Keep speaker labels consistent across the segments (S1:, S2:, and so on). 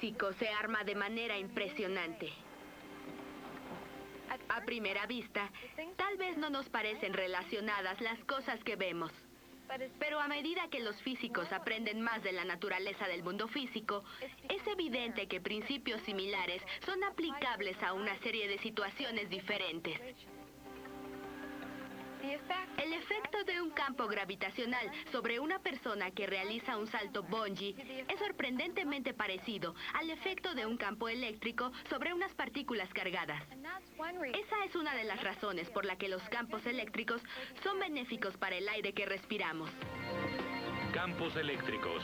S1: físico se arma de manera impresionante. A primera vista, tal vez no nos parecen relacionadas las cosas que vemos. Pero a medida que los físicos aprenden más de la naturaleza del mundo físico, es evidente que principios similares son aplicables a una serie de situaciones diferentes. El efecto de un campo gravitacional sobre una persona que realiza un salto bungee es sorprendentemente parecido al efecto de un campo eléctrico sobre unas partículas cargadas. Esa es una de las razones por la que los campos eléctricos son benéficos para el aire que respiramos.
S2: Campos eléctricos.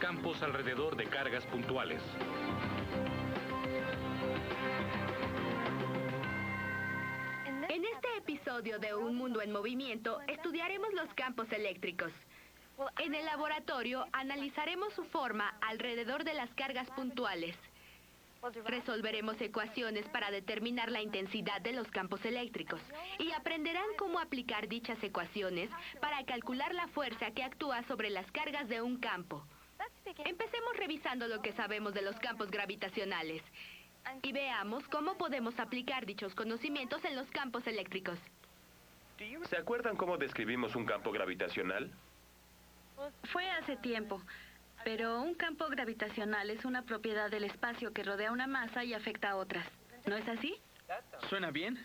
S2: Campos alrededor de cargas puntuales.
S1: En este episodio de Un Mundo en Movimiento, estudiaremos los campos eléctricos. En el laboratorio, analizaremos su forma alrededor de las cargas puntuales. Resolveremos ecuaciones para determinar la intensidad de los campos eléctricos y aprenderán cómo aplicar dichas ecuaciones para calcular la fuerza que actúa sobre las cargas de un campo. Empecemos revisando lo que sabemos de los campos gravitacionales y veamos cómo podemos aplicar dichos conocimientos en los campos eléctricos.
S3: ¿Se acuerdan cómo describimos un campo gravitacional?
S4: Fue hace tiempo, pero un campo gravitacional es una propiedad del espacio que rodea una masa y afecta a otras. ¿No es así?
S5: Suena bien.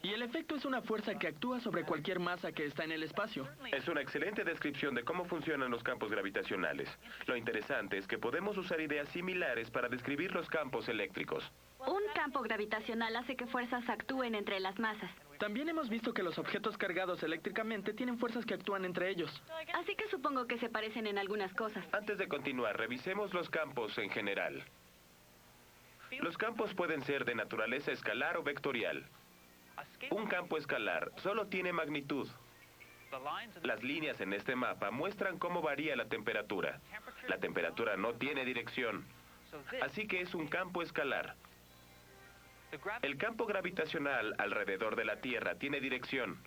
S5: Y el efecto es una fuerza que actúa sobre cualquier masa que está en el espacio.
S3: Es una excelente descripción de cómo funcionan los campos gravitacionales. Lo interesante es que podemos usar ideas similares para describir los campos eléctricos.
S4: Un campo gravitacional hace que fuerzas actúen entre las masas.
S5: También hemos visto que los objetos cargados eléctricamente tienen fuerzas que actúan entre ellos.
S4: Así que supongo que se parecen en algunas cosas.
S3: Antes de continuar, revisemos los campos en general. Los campos pueden ser de naturaleza escalar o vectorial. Un campo escalar solo tiene magnitud. Las líneas en este mapa muestran cómo varía la temperatura. La temperatura no tiene dirección, así que es un campo escalar. El campo gravitacional alrededor de la Tierra tiene dirección.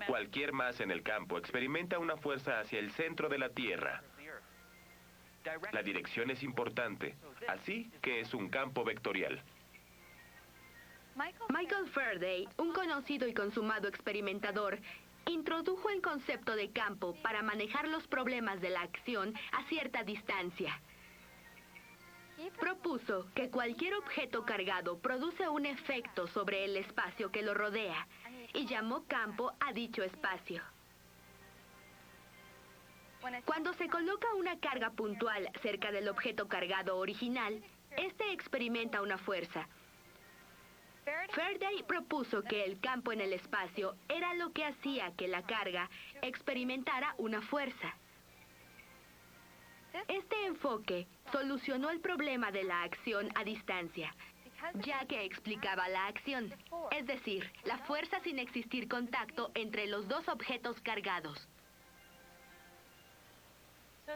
S3: Cualquier masa en el campo experimenta una fuerza hacia el centro de la Tierra. La dirección es importante, así que es un campo vectorial.
S1: Michael Faraday, un conocido y consumado experimentador, introdujo el concepto de campo para manejar los problemas de la acción a cierta distancia. Propuso que cualquier objeto cargado produce un efecto sobre el espacio que lo rodea y llamó campo a dicho espacio. Cuando se coloca una carga puntual cerca del objeto cargado original, este experimenta una fuerza. Faraday propuso que el campo en el espacio era lo que hacía que la carga experimentara una fuerza. Este enfoque solucionó el problema de la acción a distancia, ya que explicaba la acción, es decir, la fuerza sin existir contacto entre los dos objetos cargados.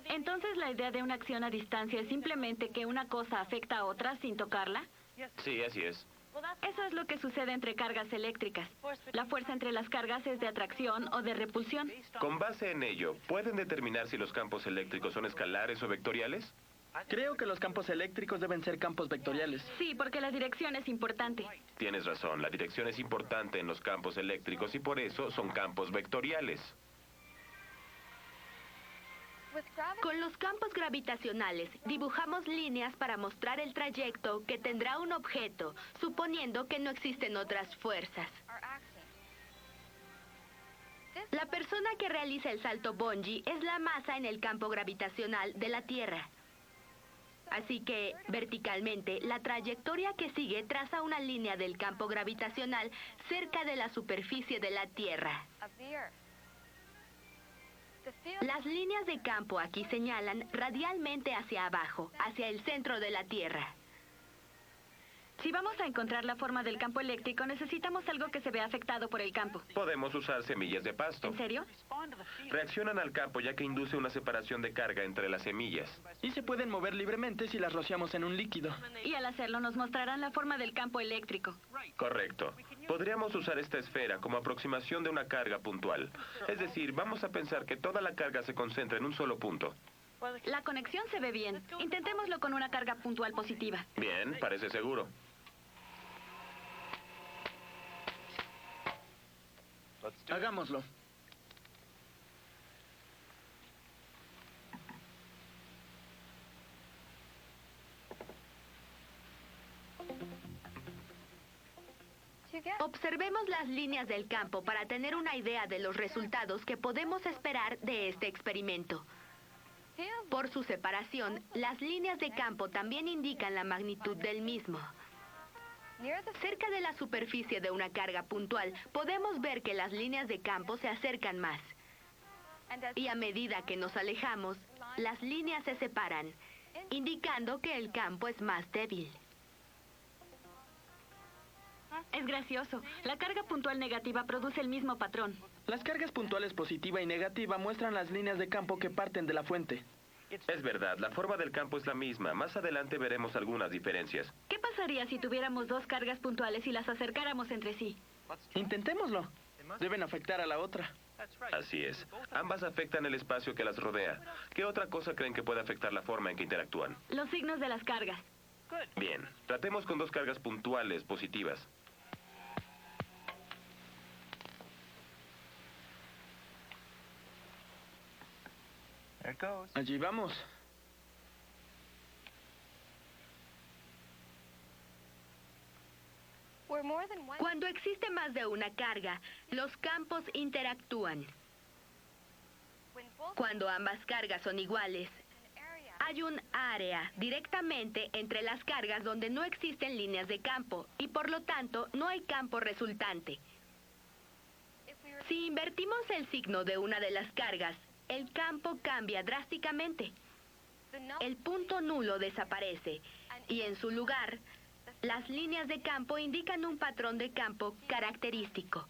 S4: Entonces, ¿la idea de una acción a distancia es simplemente que una cosa afecta a otra sin tocarla?
S3: Sí, así es.
S4: Eso es lo que sucede entre cargas eléctricas. La fuerza entre las cargas es de atracción o de repulsión.
S3: Con base en ello, ¿pueden determinar si los campos eléctricos son escalares o vectoriales?
S5: Creo que los campos eléctricos deben ser campos vectoriales.
S4: Sí, porque la dirección es importante.
S3: Tienes razón, la dirección es importante en los campos eléctricos y por eso son campos vectoriales.
S1: Con los campos gravitacionales, dibujamos líneas para mostrar el trayecto que tendrá un objeto, suponiendo que no existen otras fuerzas. La persona que realiza el salto bungee es la masa en el campo gravitacional de la Tierra. Así que, verticalmente, la trayectoria que sigue traza una línea del campo gravitacional cerca de la superficie de la Tierra. Las líneas de campo aquí señalan radialmente hacia abajo, hacia el centro de la Tierra.
S4: Si vamos a encontrar la forma del campo eléctrico, necesitamos algo que se vea afectado por el campo.
S3: Podemos usar semillas de pasto.
S4: ¿En serio?
S3: Reaccionan al campo ya que induce una separación de carga entre las semillas.
S5: Y se pueden mover libremente si las rociamos en un líquido.
S4: Y al hacerlo nos mostrarán la forma del campo eléctrico.
S3: Correcto. Podríamos usar esta esfera como aproximación de una carga puntual. Es decir, vamos a pensar que toda la carga se concentra en un solo punto.
S4: La conexión se ve bien. Intentémoslo con una carga puntual positiva.
S3: Bien, parece seguro.
S5: Hagámoslo.
S1: Observemos las líneas del campo para tener una idea de los resultados que podemos esperar de este experimento. Por su separación, las líneas de campo también indican la magnitud del mismo. Cerca de la superficie de una carga puntual, podemos ver que las líneas de campo se acercan más. Y a medida que nos alejamos, las líneas se separan, indicando que el campo es más débil.
S4: Es gracioso. La carga puntual negativa produce el mismo patrón.
S5: Las cargas puntuales positiva y negativa muestran las líneas de campo que parten de la fuente.
S3: Es verdad, la forma del campo es la misma. Más adelante veremos algunas diferencias.
S4: ¿Qué pasaría si tuviéramos dos cargas puntuales y las acercáramos entre sí?
S5: Intentémoslo. Deben afectar a la otra.
S3: Así es. Ambas afectan el espacio que las rodea. ¿Qué otra cosa creen que puede afectar la forma en que interactúan?
S4: Los signos de las cargas.
S3: Bien, tratemos con dos cargas puntuales positivas.
S5: Allí vamos.
S1: Cuando existe más de una carga, los campos interactúan. Cuando ambas cargas son iguales, hay un área directamente entre las cargas donde no existen líneas de campo y por lo tanto no hay campo resultante. Si invertimos el signo de una de las cargas, el campo cambia drásticamente. El punto nulo desaparece y en su lugar, las líneas de campo indican un patrón de campo característico.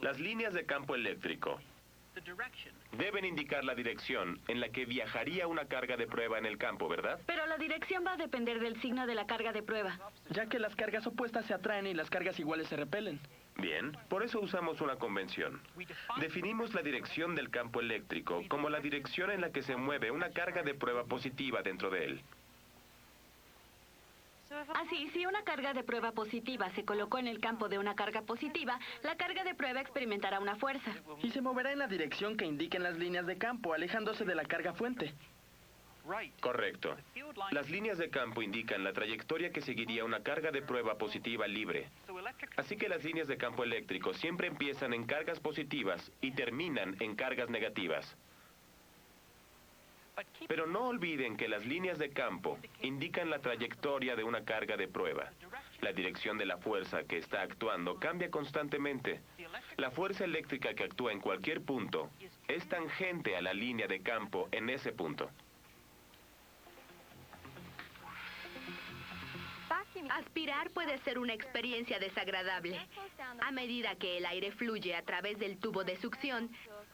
S3: Las líneas de campo eléctrico deben indicar la dirección en la que viajaría una carga de prueba en el campo, ¿verdad?
S4: Pero la dirección va a depender del signo de la carga de prueba.
S5: Ya que las cargas opuestas se atraen y las cargas iguales se repelen.
S3: Bien, por eso usamos una convención. Definimos la dirección del campo eléctrico como la dirección en la que se mueve una carga de prueba positiva dentro de él.
S4: Así, si una carga de prueba positiva se colocó en el campo de una carga positiva, la carga de prueba experimentará una fuerza.
S5: Y se moverá en la dirección que indiquen las líneas de campo, alejándose de la carga fuente.
S3: Correcto. Las líneas de campo indican la trayectoria que seguiría una carga de prueba positiva libre. Así que las líneas de campo eléctrico siempre empiezan en cargas positivas y terminan en cargas negativas. Pero no olviden que las líneas de campo indican la trayectoria de una carga de prueba. La dirección de la fuerza que está actuando cambia constantemente. La fuerza eléctrica que actúa en cualquier punto es tangente a la línea de campo en ese punto.
S1: Aspirar puede ser una experiencia desagradable. A medida que el aire fluye a través del tubo de succión,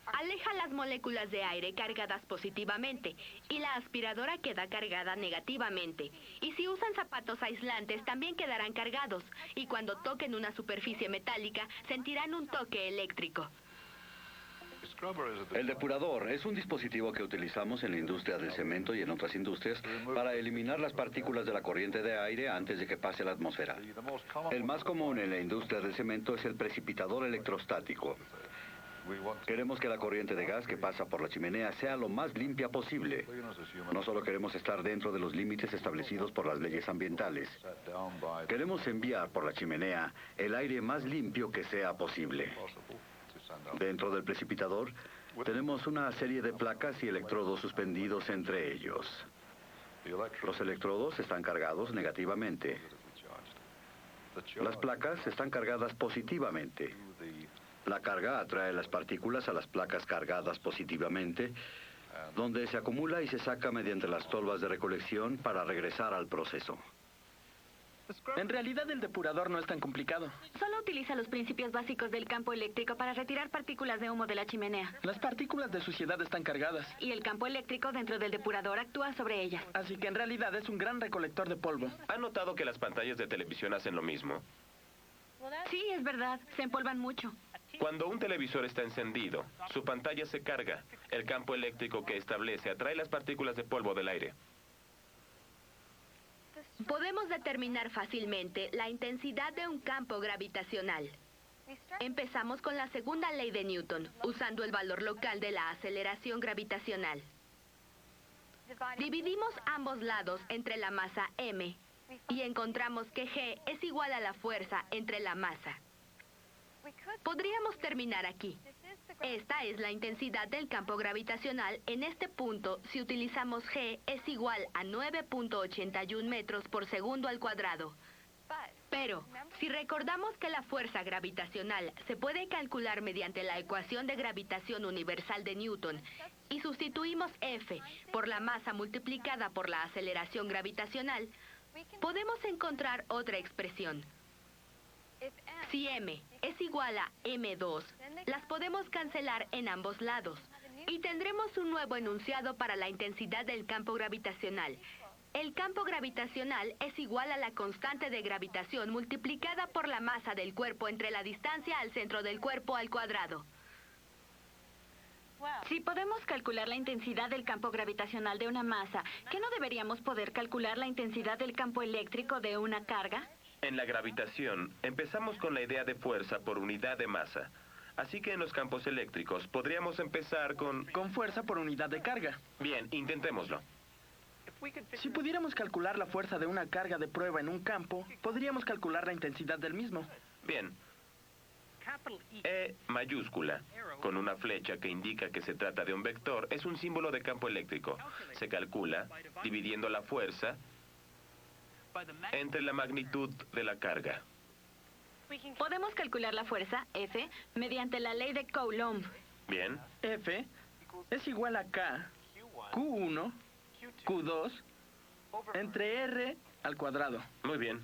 S1: aleja las moléculas de aire cargadas positivamente y la aspiradora queda cargada negativamente. Y si usan zapatos aislantes también quedarán cargados y cuando toquen una superficie metálica sentirán un toque eléctrico.
S6: El depurador es un dispositivo que utilizamos en la industria del cemento y en otras industrias para eliminar las partículas de la corriente de aire antes de que pase a la atmósfera. El más común en la industria del cemento es el precipitador electrostático. Queremos que la corriente de gas que pasa por la chimenea sea lo más limpia posible. No solo queremos estar dentro de los límites establecidos por las leyes ambientales. Queremos enviar por la chimenea el aire más limpio que sea posible. Dentro del precipitador tenemos una serie de placas y electrodos suspendidos entre ellos. Los electrodos están cargados negativamente. Las placas están cargadas positivamente. La carga atrae las partículas a las placas cargadas positivamente, donde se acumula y se saca mediante las tolvas de recolección para regresar al proceso.
S5: En realidad el depurador no es tan complicado.
S4: Solo utiliza los principios básicos del campo eléctrico para retirar partículas de humo de la chimenea.
S5: Las partículas de suciedad están cargadas.
S4: Y el campo eléctrico dentro del depurador actúa sobre ellas.
S5: Así que en realidad es un gran recolector de polvo.
S3: ¿Han notado que las pantallas de televisión hacen lo mismo?
S4: Sí, es verdad. Se empolvan mucho.
S3: Cuando un televisor está encendido, su pantalla se carga. El campo eléctrico que establece atrae las partículas de polvo del aire.
S1: Podemos determinar fácilmente la intensidad de un campo gravitacional. Empezamos con la segunda ley de Newton, usando el valor local de la aceleración gravitacional. Dividimos ambos lados entre la masa m y encontramos que G es igual a la fuerza entre la masa. Podríamos terminar aquí. Esta es la intensidad del campo gravitacional en este punto si utilizamos G es igual a 9.81 metros por segundo al cuadrado. Pero, si recordamos que la fuerza gravitacional se puede calcular mediante la ecuación de gravitación universal de Newton y sustituimos F por la masa multiplicada por la aceleración gravitacional, podemos encontrar otra expresión. Si m es igual a m2, las podemos cancelar en ambos lados y tendremos un nuevo enunciado para la intensidad del campo gravitacional. El campo gravitacional es igual a la constante de gravitación multiplicada por la masa del cuerpo entre la distancia al centro del cuerpo al cuadrado.
S4: Si podemos calcular la intensidad del campo gravitacional de una masa, ¿qué no deberíamos poder calcular la intensidad del campo eléctrico de una carga?
S3: En la gravitación, empezamos con la idea de fuerza por unidad de masa. Así que en los campos eléctricos podríamos empezar con...
S5: Con fuerza por unidad de carga.
S3: Bien, intentémoslo.
S5: Si pudiéramos calcular la fuerza de una carga de prueba en un campo, podríamos calcular la intensidad del mismo.
S3: Bien. E mayúscula, con una flecha que indica que se trata de un vector, es un símbolo de campo eléctrico. Se calcula dividiendo la fuerza entre la magnitud de la carga.
S4: Podemos calcular la fuerza, F, mediante la ley de Coulomb.
S3: Bien.
S5: F es igual a K, Q1, Q2, entre R al cuadrado.
S3: Muy bien.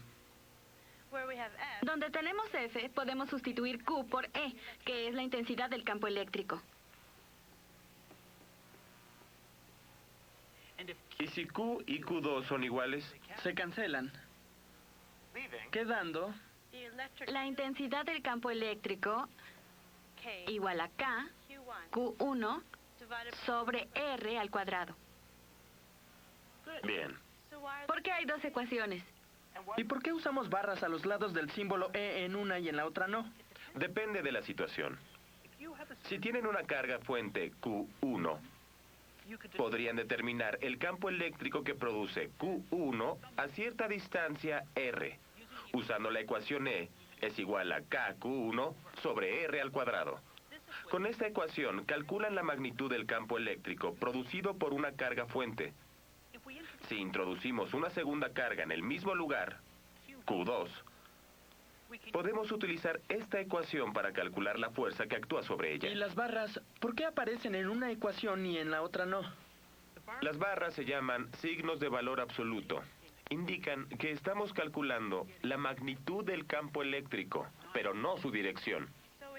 S4: Donde tenemos F, podemos sustituir Q por E, que es la intensidad del campo eléctrico.
S3: ¿Y si Q y Q2 son iguales?
S5: Se cancelan, quedando
S4: La intensidad del campo eléctrico igual a K, Q1, sobre R al cuadrado.
S3: Bien.
S4: ¿Por qué hay dos ecuaciones?
S5: ¿Y por qué usamos barras a los lados del símbolo E en una y en la otra no?
S3: Depende de la situación. Si tienen una carga fuente Q1, podrían determinar el campo eléctrico que produce Q1 a cierta distancia R, usando la ecuación E es igual a KQ1 sobre R al cuadrado. Con esta ecuación calculan la magnitud del campo eléctrico producido por una carga fuente. Si introducimos una segunda carga en el mismo lugar, Q2, podemos utilizar esta ecuación para calcular la fuerza que actúa sobre ella.
S5: ¿Y las barras, por qué aparecen en una ecuación y en la otra no?
S3: Las barras se llaman signos de valor absoluto. Indican que estamos calculando la magnitud del campo eléctrico, pero no su dirección.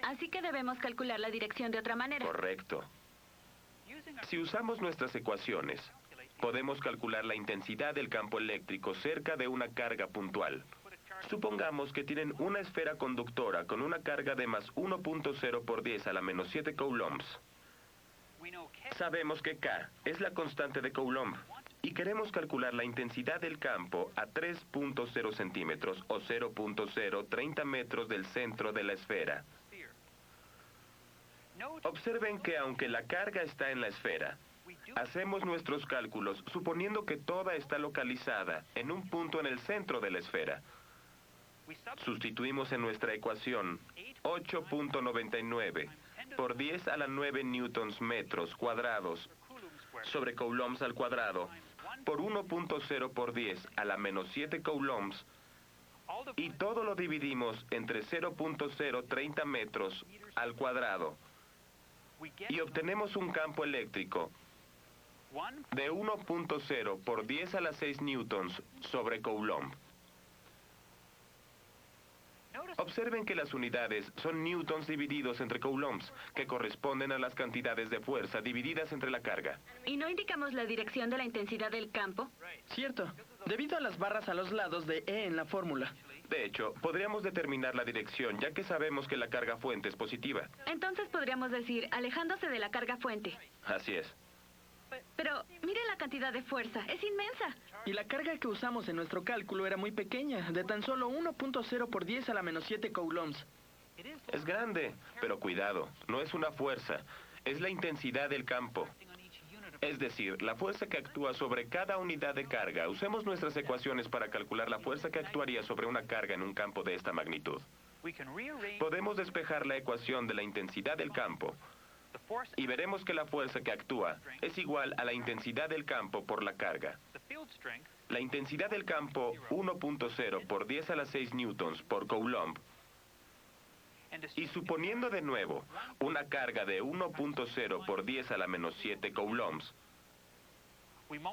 S4: Así que debemos calcular la dirección de otra manera.
S3: Correcto. Si usamos nuestras ecuaciones, podemos calcular la intensidad del campo eléctrico cerca de una carga puntual. Supongamos que tienen una esfera conductora con una carga de más 1.0 por 10 a la menos 7 coulombs. Sabemos que K es la constante de Coulomb y queremos calcular la intensidad del campo a 3.0 centímetros o 0.030 metros del centro de la esfera. Observen que aunque la carga está en la esfera, hacemos nuestros cálculos suponiendo que toda está localizada en un punto en el centro de la esfera. Sustituimos en nuestra ecuación 8.99 por 10 a la 9 newtons metros cuadrados sobre coulombs al cuadrado por 1.0 por 10 a la menos 7 coulombs y todo lo dividimos entre 0.030 metros al cuadrado y obtenemos un campo eléctrico de 1.0 por 10 a la 6 newtons sobre coulomb. Observen que las unidades son newtons divididos entre coulombs, que corresponden a las cantidades de fuerza divididas entre la carga.
S4: ¿Y no indicamos la dirección de la intensidad del campo?
S5: Cierto, debido a las barras a los lados de E en la fórmula.
S3: De hecho, podríamos determinar la dirección, ya que sabemos que la carga fuente es positiva.
S4: Entonces podríamos decir, alejándose de la carga fuente.
S3: Así es.
S4: Pero mire la cantidad de fuerza, es inmensa.
S5: Y la carga que usamos en nuestro cálculo era muy pequeña, de tan solo 1.0 por 10 a la menos 7 coulombs.
S3: Es grande, pero cuidado, no es una fuerza, es la intensidad del campo. Es decir, la fuerza que actúa sobre cada unidad de carga. Usemos nuestras ecuaciones para calcular la fuerza que actuaría sobre una carga en un campo de esta magnitud. Podemos despejar la ecuación de la intensidad del campo y veremos que la fuerza que actúa es igual a la intensidad del campo por la carga. La intensidad del campo 1.0 por 10 a la 6 newtons por coulomb. Y suponiendo de nuevo una carga de 1.0 por 10 a la menos 7 coulombs,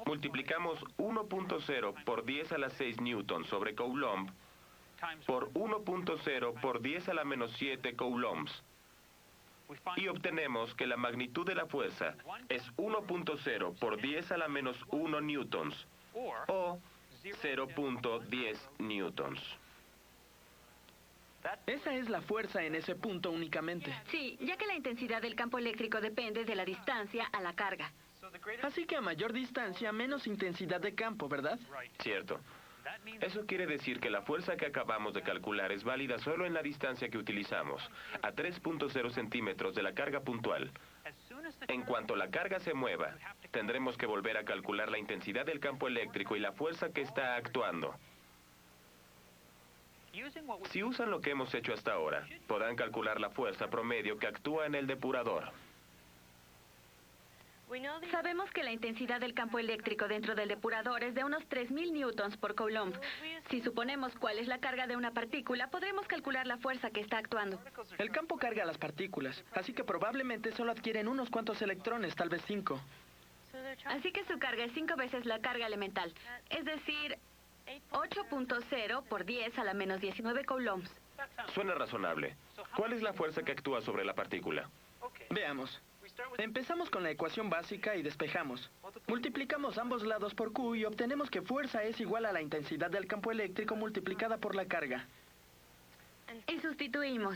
S3: multiplicamos 1.0 por 10 a la 6 newtons sobre coulomb por 1.0 por 10 a la menos 7 coulombs. Y obtenemos que la magnitud de la fuerza es 1.0 por 10 a la menos 1 newtons, o 0.10 newtons.
S5: Esa es la fuerza en ese punto únicamente.
S4: Sí, ya que la intensidad del campo eléctrico depende de la distancia a la carga.
S5: Así que a mayor distancia, menos intensidad de campo, ¿verdad?
S3: Cierto. Eso quiere decir que la fuerza que acabamos de calcular es válida solo en la distancia que utilizamos, a 3.0 centímetros de la carga puntual. En cuanto la carga se mueva, tendremos que volver a calcular la intensidad del campo eléctrico y la fuerza que está actuando. Si usan lo que hemos hecho hasta ahora, podrán calcular la fuerza promedio que actúa en el depurador.
S4: Sabemos que la intensidad del campo eléctrico dentro del depurador es de unos 3.000 newtons por coulomb. Si suponemos cuál es la carga de una partícula, podremos calcular la fuerza que está actuando.
S5: El campo carga a las partículas, así que probablemente solo adquieren unos cuantos electrones, tal vez 5.
S4: Así que su carga es 5 veces la carga elemental, es decir, 8.0 por 10 a la menos 19 coulombs.
S3: Suena razonable. ¿Cuál es la fuerza que actúa sobre la partícula?
S5: Veamos. Empezamos con la ecuación básica y despejamos. Multiplicamos ambos lados por Q y obtenemos que fuerza es igual a la intensidad del campo eléctrico multiplicada por la carga.
S4: Y sustituimos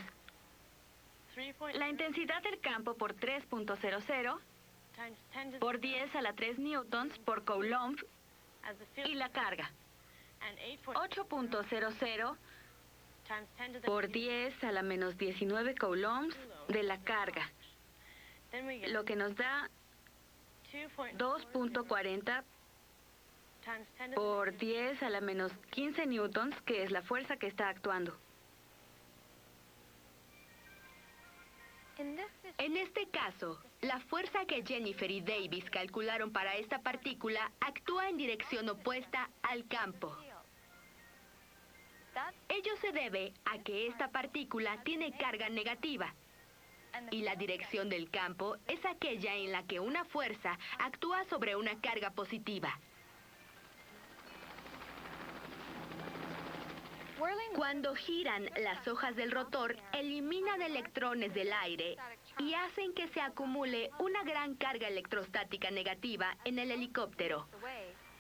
S4: la intensidad del campo por 3.00 por 10 a la 3 newtons por coulomb y la carga. 8.00 por 10 a la menos 19 coulombs de la carga, lo que nos da 2.40 por 10 a la menos 15 newtons, que es la fuerza que está actuando.
S1: En este caso, la fuerza que Jennifer y Davis calcularon para esta partícula actúa en dirección opuesta al campo. Ello se debe a que esta partícula tiene carga negativa, y la dirección del campo es aquella en la que una fuerza actúa sobre una carga positiva. Cuando giran las hojas del rotor, eliminan electrones del aire y hacen que se acumule una gran carga electrostática negativa en el helicóptero.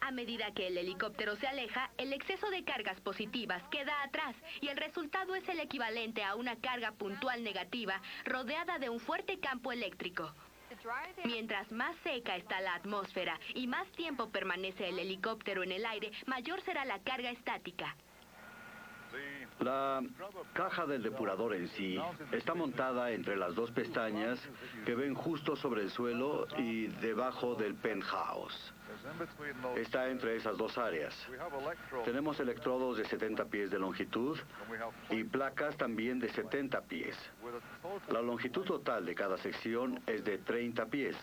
S1: A medida que el helicóptero se aleja, el exceso de cargas positivas queda atrás y el resultado es el equivalente a una carga puntual negativa rodeada de un fuerte campo eléctrico. Mientras más seca está la atmósfera y más tiempo permanece el helicóptero en el aire, mayor será la carga estática.
S6: La caja del depurador en sí está montada entre las dos pestañas que ven justo sobre el suelo y debajo del penthouse. Está entre esas dos áreas. Tenemos electrodos de 70 pies de longitud y placas también de 70 pies. La longitud total de cada sección es de 30 pies.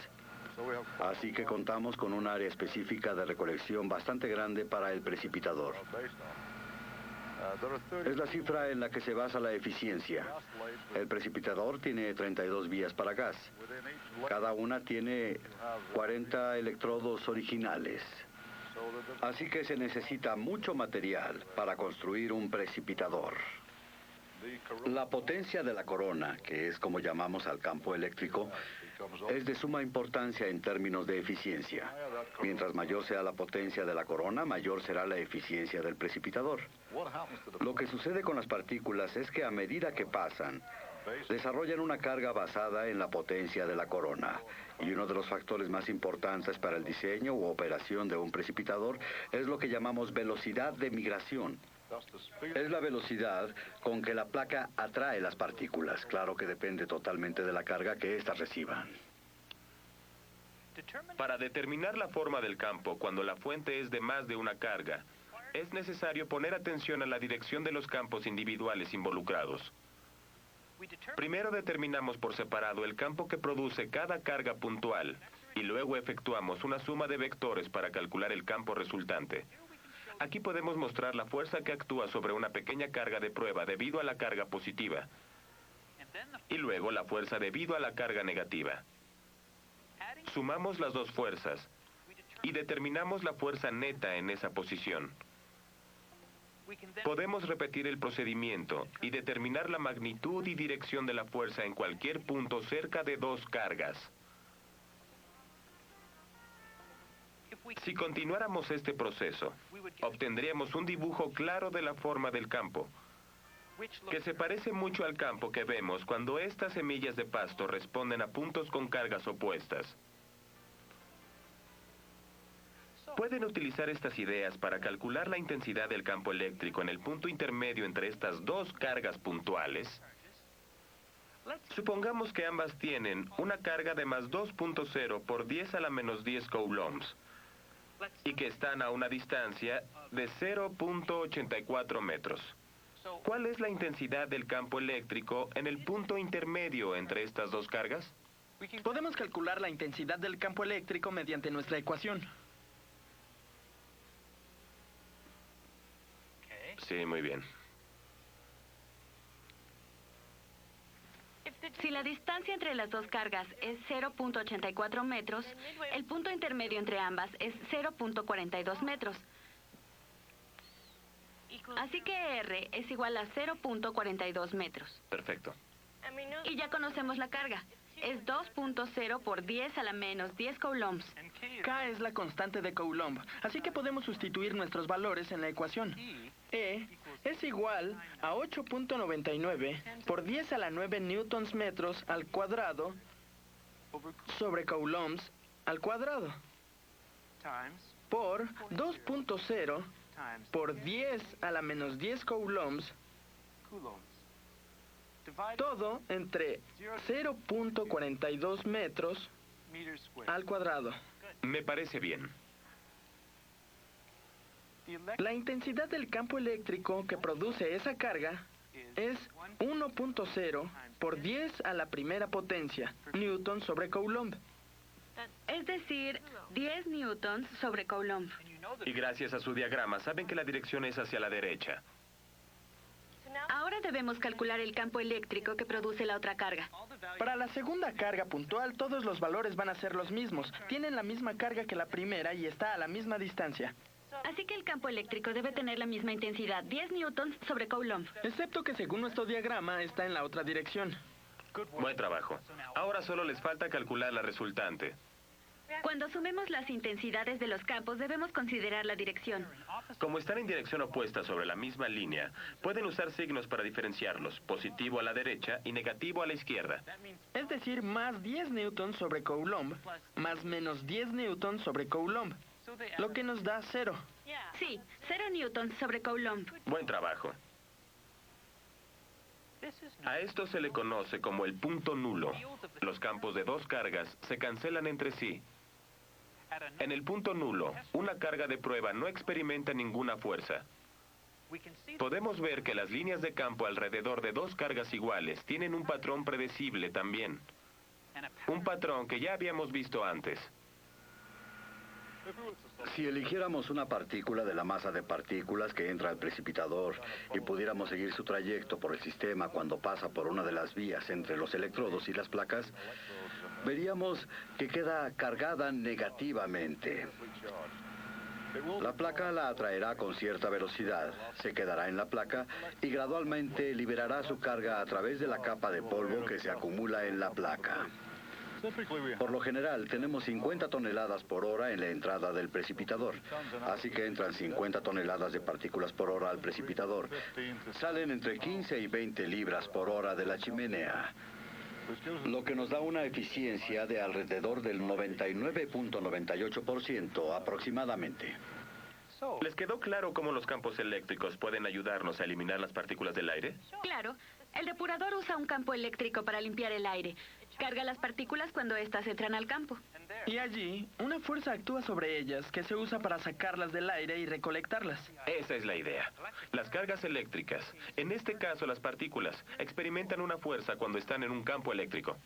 S6: Así que contamos con un área específica de recolección bastante grande para el precipitador. Es la cifra en la que se basa la eficiencia. El precipitador tiene 32 vías para gas. Cada una tiene 40 electrodos originales. Así que se necesita mucho material para construir un precipitador. La potencia de la corona, que es como llamamos al campo eléctrico, es de suma importancia en términos de eficiencia. Mientras mayor sea la potencia de la corona, mayor será la eficiencia del precipitador. Lo que sucede con las partículas es que a medida que pasan, desarrollan una carga basada en la potencia de la corona. Y uno de los factores más importantes para el diseño u operación de un precipitador es lo que llamamos velocidad de migración. Es la velocidad con que la placa atrae las partículas. Claro que depende totalmente de la carga que éstas reciban.
S3: Para determinar la forma del campo cuando la fuente es de más de una carga, es necesario poner atención a la dirección de los campos individuales involucrados. Primero determinamos por separado el campo que produce cada carga puntual y luego efectuamos una suma de vectores para calcular el campo resultante. Aquí podemos mostrar la fuerza que actúa sobre una pequeña carga de prueba debido a la carga positiva y luego la fuerza debido a la carga negativa. Sumamos las dos fuerzas y determinamos la fuerza neta en esa posición. Podemos repetir el procedimiento y determinar la magnitud y dirección de la fuerza en cualquier punto cerca de dos cargas. Si continuáramos este proceso, obtendríamos un dibujo claro de la forma del campo, que se parece mucho al campo que vemos cuando estas semillas de pasto responden a puntos con cargas opuestas. Pueden utilizar estas ideas para calcular la intensidad del campo eléctrico en el punto intermedio entre estas dos cargas puntuales. Supongamos que ambas tienen una carga de más 2.0 por 10 a la menos 10 coulombs y que están a una distancia de 0.84 metros. ¿Cuál es la intensidad del campo eléctrico en el punto intermedio entre estas dos cargas?
S5: Podemos calcular la intensidad del campo eléctrico mediante nuestra ecuación.
S3: Sí, muy bien.
S4: Si la distancia entre las dos cargas es 0.84 metros, el punto intermedio entre ambas es 0.42 metros. Así que R es igual a 0.42 metros.
S3: Perfecto.
S4: Y ya conocemos la carga. Es 2.0 por 10 a la menos 10 coulombs.
S5: K es la constante de Coulomb, así que podemos sustituir nuestros valores en la ecuación. E es igual a 8.99 por 10 a la 9 newtons metros al cuadrado sobre coulombs al cuadrado por 2.0 por 10 a la menos 10 coulombs, todo entre 0.42 metros al cuadrado.
S3: Me parece bien.
S5: La intensidad del campo eléctrico que produce esa carga es 1.0 por 10 a la primera potencia, newton sobre coulomb.
S4: Es decir, 10 newtons sobre coulomb.
S3: Y gracias a su diagrama saben que la dirección es hacia la derecha.
S4: Ahora debemos calcular el campo eléctrico que produce la otra carga.
S5: Para la segunda carga puntual, todos los valores van a ser los mismos. Tienen la misma carga que la primera y está a la misma distancia.
S4: Así que el campo eléctrico debe tener la misma intensidad, 10 newtons sobre coulomb.
S5: Excepto que según nuestro diagrama está en la otra dirección.
S3: Buen trabajo. Ahora solo les falta calcular la resultante.
S4: Cuando sumemos las intensidades de los campos, debemos considerar la dirección.
S3: Como están en dirección opuesta sobre la misma línea, pueden usar signos para diferenciarlos, positivo a la derecha y negativo a la izquierda.
S5: Es decir, más 10 newtons sobre coulomb, más menos 10 newtons sobre coulomb, lo que nos da 0.
S4: Sí, 0 newtons sobre coulomb.
S3: Buen trabajo. A esto se le conoce como el punto nulo. Los campos de dos cargas se cancelan entre sí. En el punto nulo, una carga de prueba no experimenta ninguna fuerza. Podemos ver que las líneas de campo alrededor de dos cargas iguales tienen un patrón predecible también. Un patrón que ya habíamos visto antes.
S6: Si eligiéramos una partícula de la masa de partículas que entra al precipitador y pudiéramos seguir su trayecto por el sistema cuando pasa por una de las vías entre los electrodos y las placas, veríamos que queda cargada negativamente. La placa la atraerá con cierta velocidad, se quedará en la placa y gradualmente liberará su carga a través de la capa de polvo que se acumula en la placa. Por lo general, tenemos 50 toneladas por hora en la entrada del precipitador, así que entran 50 toneladas de partículas por hora al precipitador. Salen entre 15 y 20 libras por hora de la chimenea, lo que nos da una eficiencia de alrededor del 99.98% aproximadamente.
S3: ¿Les quedó claro cómo los campos eléctricos pueden ayudarnos a eliminar las partículas del aire?
S4: Claro, el depurador usa un campo eléctrico para limpiar el aire. Carga las partículas cuando éstas entran al campo.
S5: Y allí, una fuerza actúa sobre ellas que se usa para sacarlas del aire y recolectarlas.
S3: Esa es la idea. Las cargas eléctricas, en este caso las partículas, experimentan una fuerza cuando están en un campo eléctrico.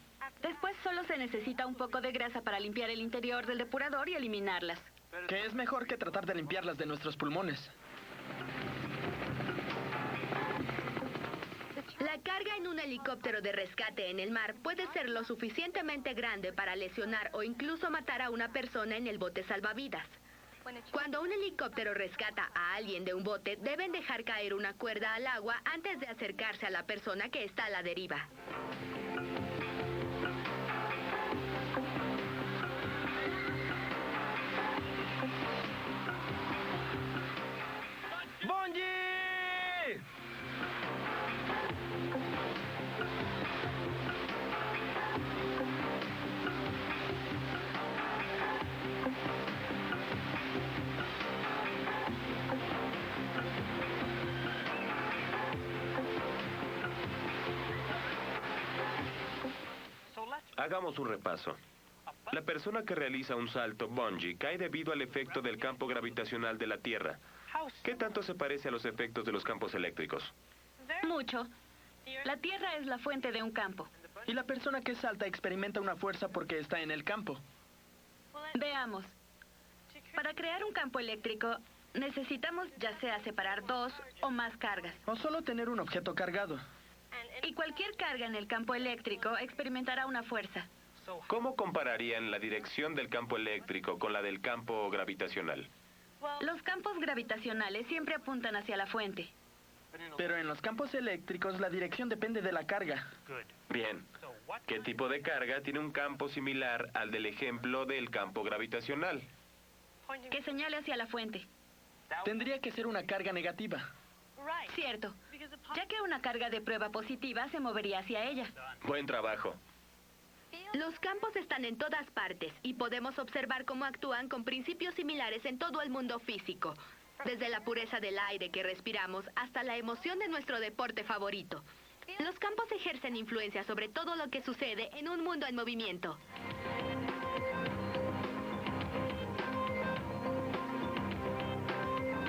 S4: Después solo se necesita un poco de grasa para limpiar el interior del depurador y eliminarlas.
S5: Que es mejor que tratar de limpiarlas de nuestros pulmones.
S1: La carga en un helicóptero de rescate en el mar puede ser lo suficientemente grande para lesionar o incluso matar a una persona en el bote salvavidas. Cuando un helicóptero rescata a alguien de un bote, deben dejar caer una cuerda al agua antes de acercarse a la persona que está a la deriva.
S5: ¡Bungie!
S3: Hagamos un repaso. La persona que realiza un salto bungee cae debido al efecto del campo gravitacional de la Tierra. ¿Qué tanto se parece a los efectos de los campos eléctricos?
S4: Mucho. La Tierra es la fuente de un campo.
S5: Y la persona que salta experimenta una fuerza porque está en el campo.
S4: Veamos. Para crear un campo eléctrico, necesitamos ya sea separar dos o más cargas.
S5: O solo tener un objeto cargado.
S4: Y cualquier carga en el campo eléctrico experimentará una fuerza.
S3: ¿Cómo compararían la dirección del campo eléctrico con la del campo gravitacional?
S4: Los campos gravitacionales siempre apuntan hacia la fuente.
S5: Pero en los campos eléctricos la dirección depende de la carga.
S3: Bien. ¿Qué tipo de carga tiene un campo similar al del ejemplo del campo gravitacional?
S4: Que señale hacia la fuente.
S5: Tendría que ser una carga negativa.
S4: Cierto, ya que una carga de prueba positiva se movería hacia ella.
S3: Buen trabajo.
S1: Los campos están en todas partes y podemos observar cómo actúan con principios similares en todo el mundo físico, desde la pureza del aire que respiramos hasta la emoción de nuestro deporte favorito. Los campos ejercen influencia sobre todo lo que sucede en un mundo en movimiento.